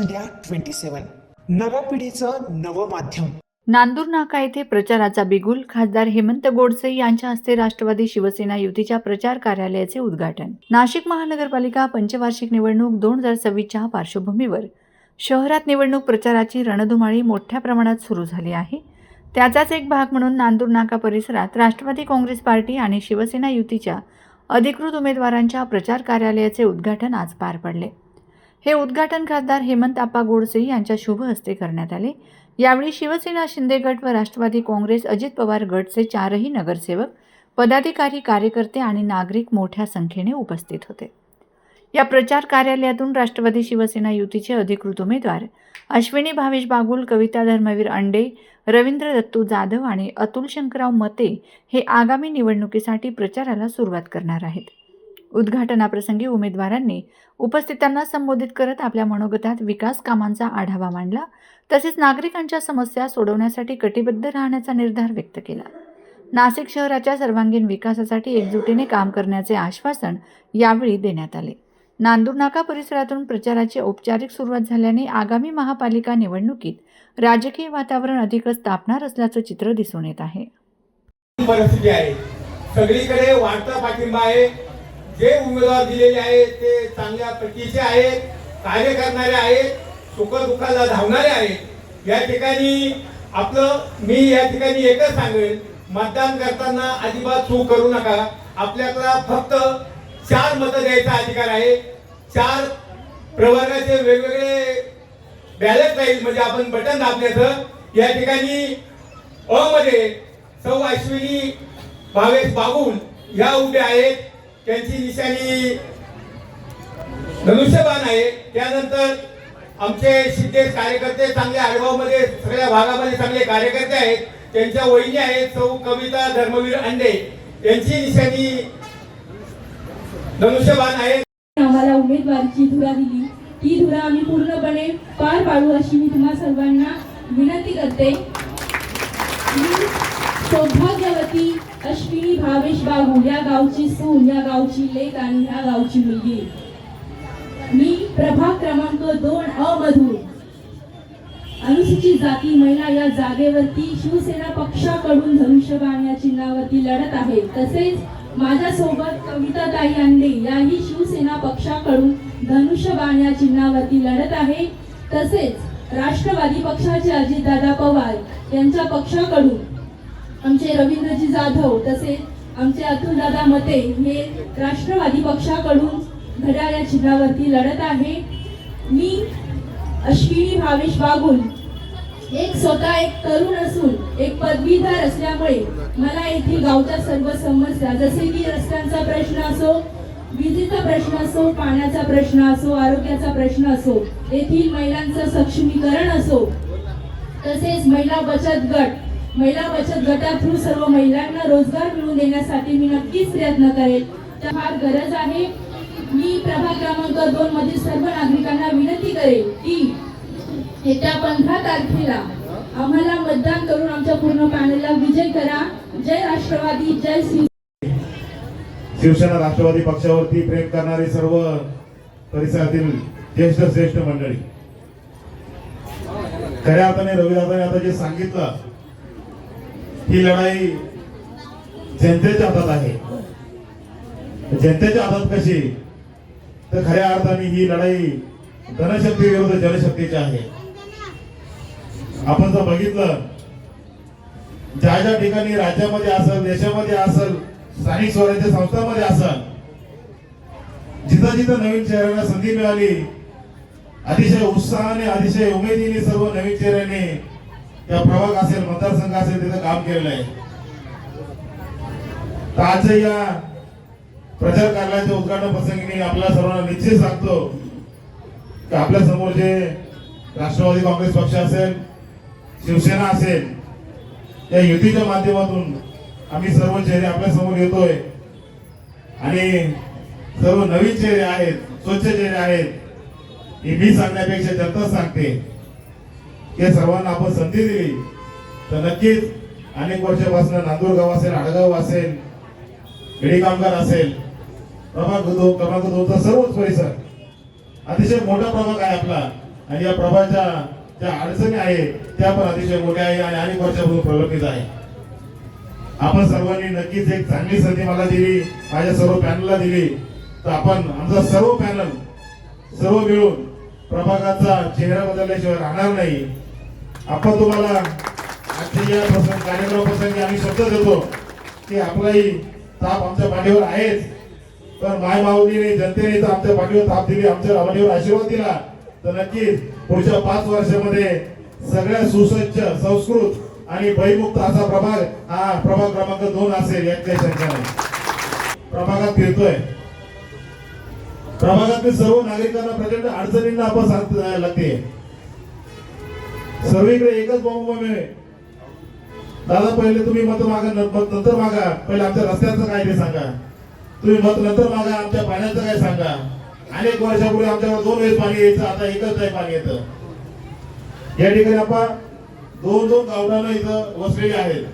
India 27 नव्या पिढीचं नवं माध्यम. नांदूर नाका येथे प्रचाराचा बिगुल. खासदार हेमंत गोडसे यांच्या हस्ते राष्ट्रवादी शिवसेना युतीच्या प्रचार कार्यालयाचे उद्घाटन. नाशिक महानगरपालिका पंचवार्षिक निवडणूक 2026च्या पार्श्वभूमीवर शहरात निवडणूक प्रचाराची रणधुमाळी मोठ्या प्रमाणात सुरू झाली आहे. त्याचाच एक भाग म्हणून नांदूर नाका परिसरात राष्ट्रवादी काँग्रेस पार्टी आणि शिवसेना युतीच्या अधिकृत उमेदवारांच्या प्रचार कार्यालयाचे उद्घाटन आज पार पडले. हे उद्घाटन खासदार हेमंत आप्पा गोडसे यांच्या शुभ हस्ते करण्यात आले. यावेळी शिवसेना शिंदे गट व राष्ट्रवादी काँग्रेस अजित पवार गटचे 4ही नगरसेवक, पदाधिकारी, कार्यकर्ते आणि नागरिक मोठ्या संख्येने उपस्थित होते. या प्रचार कार्यालयातून राष्ट्रवादी शिवसेना युतीचे अधिकृत उमेदवार अश्विनी भावेश बागुल, कविता धर्मवीर अंडे, रवींद्र दत्तू जाधव आणि अतुल शंकरराव मते हे आगामी निवडणुकीसाठी प्रचाराला सुरुवात करणार आहेत. उद्घाटनाप्रसंगी उमेदवारांनी उपस्थितांना संबोधित करत आपल्या मनोगतात विकास कामांचा आढावा मांडला. तसेच नागरिकांच्या समस्या सोडवण्यासाठी कटिबद्ध राहण्याचा निर्धार व्यक्त केला. नाशिक शहराच्या सर्वांगीण विकासासाठी एकजुटीने काम करण्याचे आश्वासन यावेळी देण्यात आले. नांदूर नाका परिसरातून प्रचाराची औपचारिक सुरुवात झाल्याने आगामी महापालिका निवडणुकीत राजकीय वातावरण अधिकच तापणार असल्याचं चित्र दिसून येत आहे. परिस्थिती आहे, सगळीकडे वाढता पाठिंबा आहे. जे उमेदवार दिलेले आहेत ते चांगल्या प्रतीचे आहेत, कार्य करणारे आहेत, सुखदुःखाला धावणारे आहेत. या ठिकाणी मी या ठिकाणी एकच सांगेन, मतदान करताना अजिबात चूक करू नका. आपल्याला फक्त 4 मतं द्यायचा अधिकार आहे. 4 प्रवर्गाचे वेगवेगळे बॅलेट राहील, म्हणजे आपण बटन दाबण्याचं. या ठिकाणी अ मध्ये सौ अश्विनी भावेश बागुल या उभे आहेत. त्यांची निशाणी धनुष्यबाण आहे. त्यानंतर आमचे सिद्धेश कार्यकर्ते चांगले आडगावमध्ये सगळ्या भागामध्ये चांगले कार्यकर्ते आहेत. त्यांच्या वहिनी आहेत सौ कविता धर्मवीर अंडे, यांची निशाणी धनुष्यबाण आहे. आम्हाला उमेदवारीची धुरा दिली, ती धुरा आम्ही पूर्णपणे पार पाडू अशी मी तुम्हा सर्वांना विनंती करते. सौभाग्यवती अश्विनी भावेश बागुल या गावची सून, या गावची लेक आणि या गावची मुलगी. मी प्रभाग क्रमांक 2 अ मधून अनुसूचित जाती महिला या जागेवरती शिवसेना पक्षाकडून धनुष्यबाण या चिन्हावरती लढत आहे. तसेच माझ्यासोबत कविताताई अंडे याही शिवसेना पक्षाकडून धनुष्यबाण या चिन्हावरती लढत आहे. तसेच राष्ट्रवादी पक्षाचे अजितदादा पवार यांच्या पक्षाकडून आमचे रवींद्रजी जाधव, तसेच आमचे अतुलदादा मते हे राष्ट्रवादी पक्षाकडून घड्याळ या चिन्हावरती लढत आहे. मी अश्विनी भावेश बागुल स्वतः एक तरुण असून एक पदवीधर असल्यामुळे मला येथील गावच्या सर्व समस्या, जसे की रस्त्यांचा प्रश्न असो, विजेचा प्रश्न असो, पाण्याचा प्रश्न असो, आरोग्याचा प्रश्न असो, येथील महिलांचं सक्षमीकरण असो, तसेच महिला बचत गटा थ्रू सर्व महिलांना रोजगार मिळवून देण्यासाठी मी नक्कीच प्रयत्न करेल. फार गरज आहे. मी प्रभाग क्रमांक 2 मधील सर्व नागरिकांना विनंती करेल की येत्या 15 तारखेला आम्हाला मतदान करून आमच्या पूर्ण पॅनलला विजय करा. जय राष्ट्रवादी, जय शिवसेना राष्ट्रवादी पक्षावरती प्रेम करणारे सर्व परिसरातील ज्येष्ठ श्रेष्ठ मंडळी, खऱ्या अर्थाने रविदादाने आता जे सांगितलं, ही लढाई जनतेच्या हातात आहे. जनतेच्या हातात कशी, तर खऱ्या अर्थाने ही लढाई धनशक्ती विरुद्ध जनशक्तीची आहे. आपण जर बघितलं, ज्या ज्या ठिकाणी राज्यामध्ये असेल, देशामध्ये असेल, स्थानिक स्वराज्य संस्थांमध्ये असेल, जिथं जिथं नवीन चेहऱ्यांना संधी मिळाली, अतिशय उत्साहाने, अतिशय उमेदीने सर्व नवीन चेहऱ्याने त्या प्रभाग असेल, मतदारसंघ असेल, तिथं काम केलेलं आहे. तर आज या प्रचार कार्यालयाच्या उद्घाटन प्रसंगी आपल्या सर्वांना निश्चित सांगतो की आपल्या समोर जे राष्ट्रवादी काँग्रेस पक्ष असेल, शिवसेना असेल, या युतीच्या माध्यमातून आम्ही सर्व चेहरे आपल्या समोर येतोय आणि सर्व नवीन चेहरे आहेत, स्वच्छ चेहरे आहेत. हे मी सांगण्यापेक्षा जनता सांगते. या सर्वांना आपण संधी दिली तर नक्कीच अनेक वर्षापासून नांदूर गाव असेल, आडगाव असेल, खेडी कामगार असेल, प्रभाग क्रमांक 2चा सर्वच परिसर अतिशय मोठा प्रभाग आहे आपला. आणि या प्रभाच्या ज्या अडचणी आहेत त्या पण अतिशय मोठ्या आहे आणि अनेक वर्षापासून प्रलंबित आहे. आपण सर्वांनी नक्कीच एक चांगली संधी मला दिली, माझ्या सर्व पॅनलला दिली, तर आपण आमचा सर्व पॅनल सर्व मिळून प्रभागाचा चेहरा बदलल्याशिवाय राहणार नाही. आपण तुम्हाला आजच्या या कार्यक्रमाप्रसंगी आम्ही शब्द देतो की आपलाही ताप आमच्या पाठीवर आहेच, पण माय माऊलीने जनतेने तर आमच्या पाठीवर ताप दिली, आमच्या पाठीवर आशीर्वाद दिला, तर नक्कीच पुढच्या 5 वर्षामध्ये सगळ्या सुसज्ज संस्कृत आणि भयमुक्त असा प्रभाग हा प्रभाग क्रमांक 2 असेल यात काही शंका नाही. प्रभागात फिरतोय, प्रभागातील सर्व नागरिकांना प्रचंड अडचणींना आपण साथ लागते. सर्वीकडे एकच बोंबाबोंब आहे. दादा पहिले तुम्ही मत मागा, नंतर मागा, पहिले आमच्या रस्त्याचं काय ते सांगा, तुम्ही मत नंतर मागा, आमच्या पाण्याचं काय सांगा. अनेक वर्षापूर्वी आमच्यावर 2 वेळेस पाणी यायचं, आता एकच नाही पाणी येतं. या ठिकाणी आपण 2 गावठाणं इथं वसलेली आहेत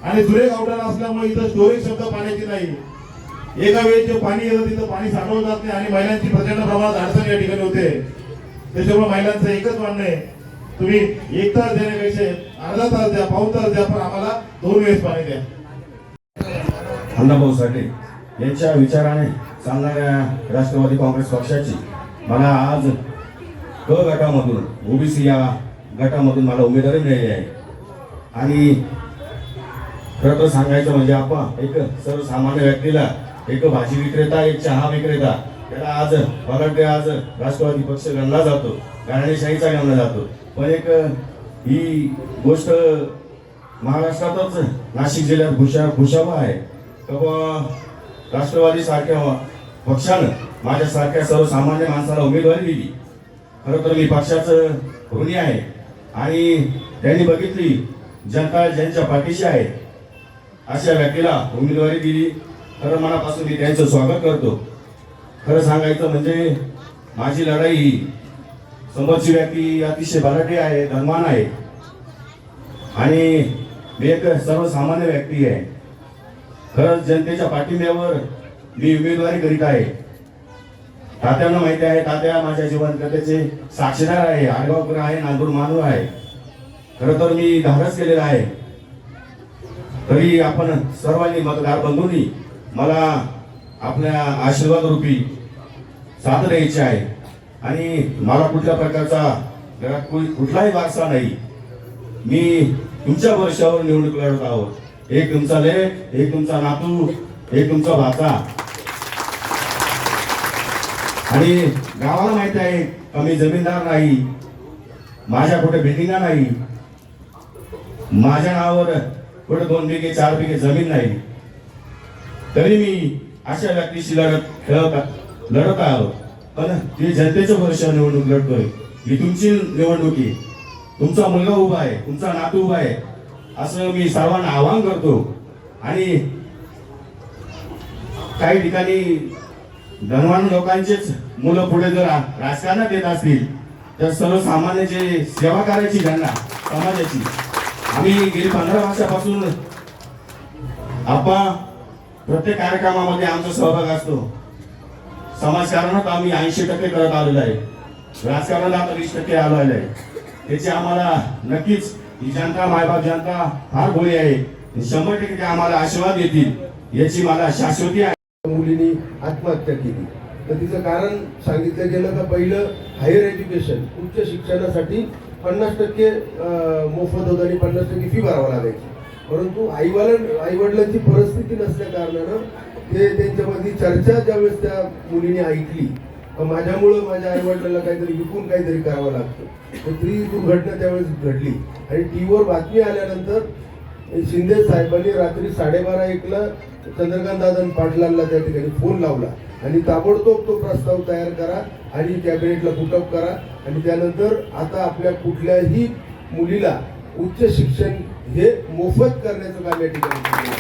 आणि जुने गावठाण असल्यामुळे इथं स्टोरेज शब्द पाण्याची नाही. एका वेळेस जे पाणी येतं तिथं पाणी साठवलं जात नाही आणि महिलांची प्रचंड प्रमाणात अडचण या ठिकाणी होते. त्याच्यामुळे महिलांचं एकच म्हणणं आहे, तुम्ही 1 तास देण्यापेक्षा अर्धा तास द्या, पाऊण तास द्या, पण आम्हाला 2 वेळेस पाणी द्या. अण्णाभाऊ साठे यांच्या विचाराने चालणाऱ्या राष्ट्रवादी काँग्रेस पक्षाची मला आज क गटामधून ओबीसी या गटामधून मला उमेदवारी मिळाली आहे. आणि खरं तर सांगायचं म्हणजे आपण एक सर्वसामान्य व्यक्तीला, एक भाजी विक्रेता, एक चहा विक्रेता, त्याला आज पकडते आज राष्ट्रवादी पक्ष गणला जातो, घराणेशाहीचा गणला जातो. पण एक ही गोष्ट महाराष्ट्रातच नाशिक जिल्ह्यात भूषाबा आहे का राष्ट्रवादी सारख्या पक्षानं माझ्यासारख्या सर्वसामान्य माणसाला उमेदवारी दिली. खरं तर मी पक्षाचं ऋणी आहे आणि त्यांनी बघितली जनता ज्यांच्या पाठीशी आहे अशा व्यक्तीला उमेदवारी दिली. खरं मनापासून मी त्यांचं स्वागत करतो. खरं सांगायचं म्हणजे माझी लढाई ही समोरची व्यक्ती अतिशय बलाढ्य आहे, धनवान आहे आणि मी एक सर्वसामान्य व्यक्ती आहे. खरंच जनतेच्या पाठिंब्यावर मी उमेदवारी करीत आहे. तात्यांना माहिती आहे, तात्या माझ्या जीवन कथेचे साक्षीदार आहे, आडगावकर आहे, नांदूर मानू आहे. खरं तर मी धाडस केलेला आहे. तरी आपण सर्वांनी मतदार बंधूंनी मला आपल्या आशीर्वाद रूपी साथ द्यायची आहे आणि मला कुठल्या प्रकारचा घरात कुठलाही वारसा नाही. मी तुमच्या भरोश्यावर निवडणूक लढत आहोत. एक तुमचा लेक, एक तुमचा नातू, एक तुमचा भाचा. आणि गावाला माहिती आहे मी जमीनदार नाही, माझ्या कुठे बिल्डिंगा नाही, माझ्या नावावर कुठे 2 बिघे 4 बिघे जमीन नाही. तरी मी अशा व्यक्तीशी लढत आहोत. पण ती जनतेच्या भरोश्यावर निवडणूक लढतोय. ही तुमची निवडणूक आहे, तुमचा मुलगा उभा आहे, तुमचा नातू उभा आहे, असं मी सर्वांना आवाहन करतो. आणि काही ठिकाणी धनवान लोकांचेच मुलं पुढे जर राजकारणात येत असतील तर सर्वसामान्य जे सेवा करायची त्यांना समाजाची, आम्ही गेली 15 वर्षापासून आपण प्रत्येक कार्यक्रमामध्ये आमचा सहभाग असतो. समाजकारणात आम्ही 80% करत आलेलो आहे, राजकारणात आता 20% आलो आहे. त्याची आम्हाला नक्कीच ही जनता, मायबाप जनता फार भोळी आहे. 100% ते आम्हाला आशीर्वाद देतील याची मला शाश्वती आहे. मुलींनी आत्महत्या केली तर तिचं कारण सांगितलं गेलं का पहिलं हायर एज्युकेशन, उच्च शिक्षणासाठी 50% मोफत होतं आणि 50% फी भरावं लागायची. परंतु आईवडिलांची परिस्थिती नसल्या कारणानं ते त्यांच्यामध्ये चर्चा ज्यावेळेस त्या मुलीने ऐकली माझ्यामुळं माझ्या आईवडिलांना काहीतरी विकून काहीतरी करावं लागतं, तर ती दुर्घटना त्यावेळेस घडली. आणि टीव्हीवर बातमी आल्यानंतर शिंदे साहेबांनी रात्री 12:30 चंद्रकांत दादा पाटलांना त्या ठिकाणी फोन लावला आणि ताबडतोब तो प्रस्ताव तयार करा आणि कॅबिनेटला पुटअप करा आणि त्यानंतर आता आपल्या कुठल्याही मुलीला उच्च शिक्षण हे मोफत करण्याचं काम या ठिकाणी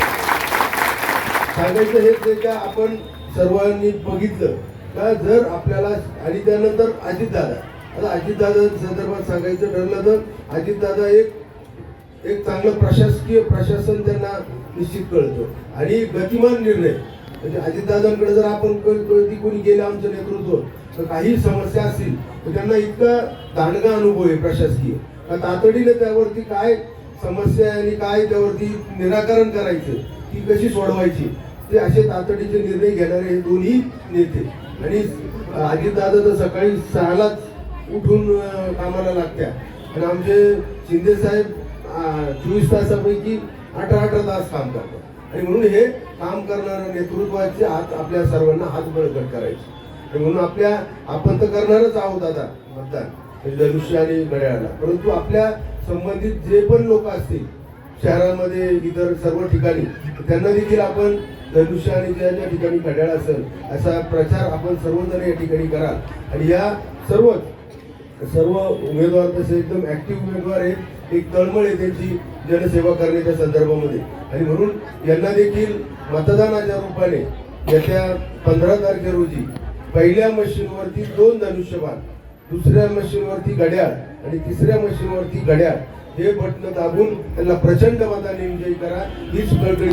सांगायचं हेच आहे का आपण सर्वांनी बघितलं का जर आपल्याला. आणि त्यानंतर अजितदादा, आता अजितदादा संदर्भात सांगायचं ठरलं तर अजितदादा एक चांगलं प्रशासन त्यांना निश्चित कळतो आणि गतिमान निर्णय म्हणजे अजितदादांकडे जर आपण कधी कोणी गेलं आमचं नेतृत्व तर काही समस्या असतील तर त्यांना इतका दांडगा अनुभव आहे प्रशासकीय का तातडीने त्यावरती काय समस्या आहे आणि काय त्यावरती निराकरण करायचं ती कशी सोडवायची ते असे तातडीचे निर्णय घेणारे हे दोन्ही नेते. आणि अजितदादा तर सकाळी 6लाच उठून कामाला लागत्या आणि आमचे शिंदे साहेब 24 तासापैकी 18 तास काम करतात आणि म्हणून हे काम करणाऱ्या नेतृत्वाचे हात आपल्या सर्वांना हात बळकट करायचे. आणि म्हणून आपण तर करणारच आहोत आता मतदान म्हणजे धनुष्य आणि घड्याळाला, परंतु आपल्या संबंधित जे पण लोक असतील शहरामध्ये इतर सर्व ठिकाणी त्यांना देखील आपण धनुष्य आणि ज्या ज्या ठिकाणी घड्याळ असेल असा प्रचार आपण सर्वजण या ठिकाणी कराल. आणि या सर्व उमेदवार तसे एकदम ऍक्टिव्ह उमेदवार आहेत, एक तळमळ आहे त्यांची जनसेवा करण्याच्या संदर्भामध्ये. आणि म्हणून यांना देखील मतदानाच्या रूपाने येत्या 15 तारखे रोजी पहिल्या मशीनवरती 2 धनुष्यबाण, दुसऱ्या मशीनवरती घड्याळ आणि तिसऱ्या मशीनवरती घड्याळ हे बटन दाबून त्यांना प्रचंड मताने विजयी करा हीच कळकळी